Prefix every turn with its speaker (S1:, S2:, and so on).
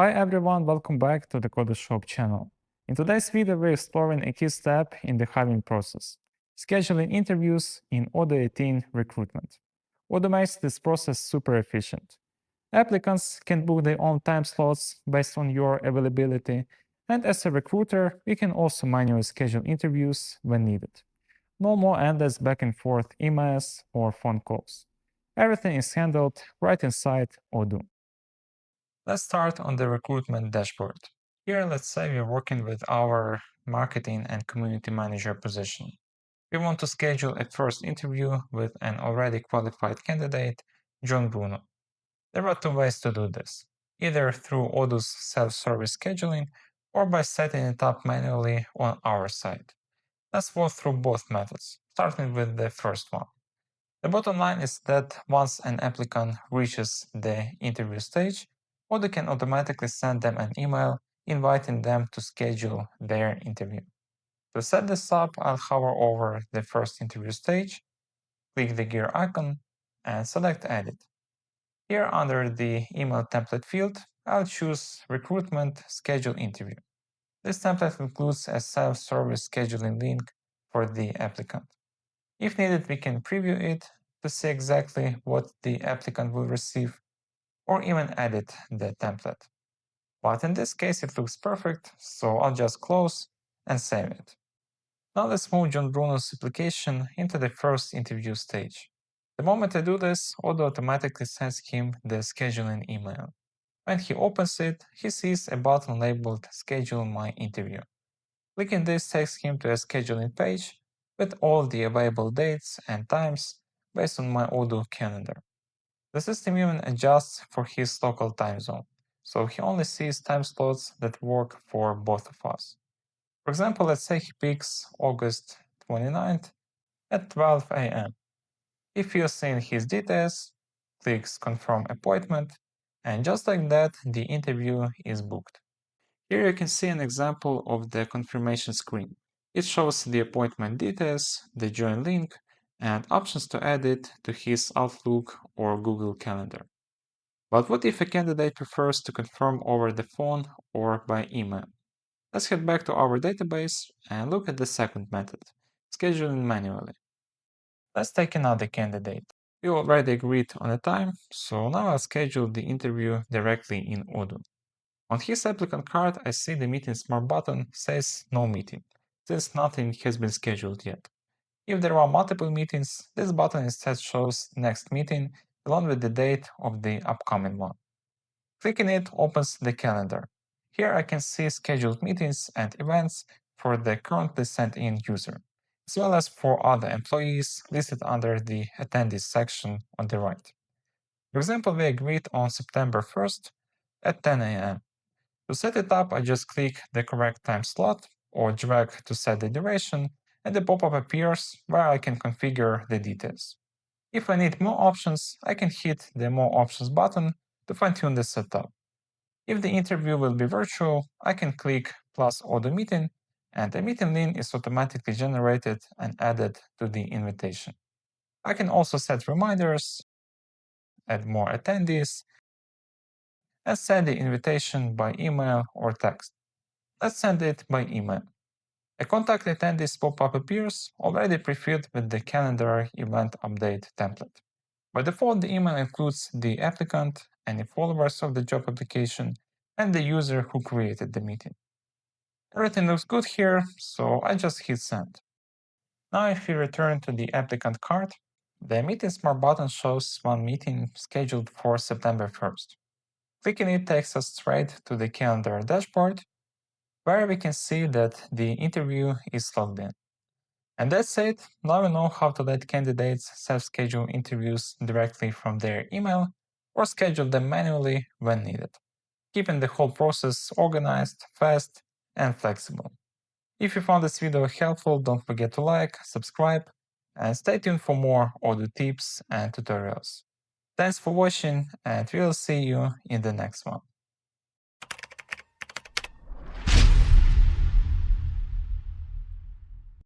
S1: Hi everyone, welcome back to the Code Shop channel. In today's video, we're exploring a key step in the hiring process, scheduling interviews in Odoo 18 Recruitment. Odoo makes this process super efficient. Applicants can book their own time slots based on your availability, and as a recruiter, we can also manually schedule interviews when needed. No more endless back and forth emails or phone calls. Everything is handled right inside Odoo. Let's start on the recruitment dashboard. Here, let's say we're working with our marketing and community manager position. We want to schedule a first interview with an already qualified candidate, John Bruno. There are two ways to do this, either through Odoo's self-service scheduling or by setting it up manually on our side. Let's walk through both methods, starting with the first one. The bottom line is that once an applicant reaches the interview stage, Odoo can automatically send them an email inviting them to schedule their interview. To set this up, I'll hover over the first interview stage, click the gear icon, and select Edit. Here under the email template field, I'll choose Recruitment Schedule Interview. This template includes a self-service scheduling link for the applicant. If needed, we can preview it to see exactly what the applicant will receive, or even edit the template. But in this case, it looks perfect, so I'll just close and save it. Now let's move John Bruno's application into the first interview stage. The moment I do this, Odoo automatically sends him the scheduling email. When he opens it, he sees a button labeled Schedule My Interview. Clicking this takes him to a scheduling page with all the available dates and times based on my Odoo calendar. The system even adjusts for his local time zone, so he only sees time slots that work for both of us. For example, let's say he picks August 29th at 12 a.m. He fills in his details, clicks Confirm Appointment, and just like that, the interview is booked. Here you can see an example of the confirmation screen. It shows the appointment details, the join link, and options to add it to his Outlook or Google Calendar. But what if a candidate prefers to confirm over the phone or by email? Let's head back to our database and look at the second method, scheduling manually. Let's take another candidate. We already agreed on a time, so now I'll schedule the interview directly in Odoo. On his applicant card, I see the Meeting Smart button says No Meeting, since nothing has been scheduled yet. If there are multiple meetings, this button instead shows Next Meeting along with the date of the upcoming one. Clicking it opens the calendar. Here I can see scheduled meetings and events for the currently sent-in user, as well as for other employees listed under the Attendees section on the right. For example, we agreed on September 1st at 10 a.m. To set it up, I just click the correct time slot or drag to set the duration, and the pop-up appears where I can configure the details. If I need more options, I can hit the More Options button to fine-tune the setup. If the interview will be virtual, I can click plus Odoo Meeting, and a meeting link is automatically generated and added to the invitation. I can also set reminders, add more attendees, and send the invitation by email or text. Let's send it by email. A contact attendees pop-up appears, already prefilled with the calendar event update template. By default, the email includes the applicant, any followers of the job application, and the user who created the meeting. Everything looks good here, so I just hit send. Now if we return to the applicant card, the Meeting Smart button shows one meeting scheduled for September 1st. Clicking it takes us straight to the calendar dashboard, where we can see that the interview is logged in. And that's it. Now we know how to let candidates self-schedule interviews directly from their email or schedule them manually when needed, keeping the whole process organized, fast, and flexible. If you found this video helpful, don't forget to like, subscribe, and stay tuned for more Odoo tips and tutorials. Thanks for watching, and we'll see you in the next one.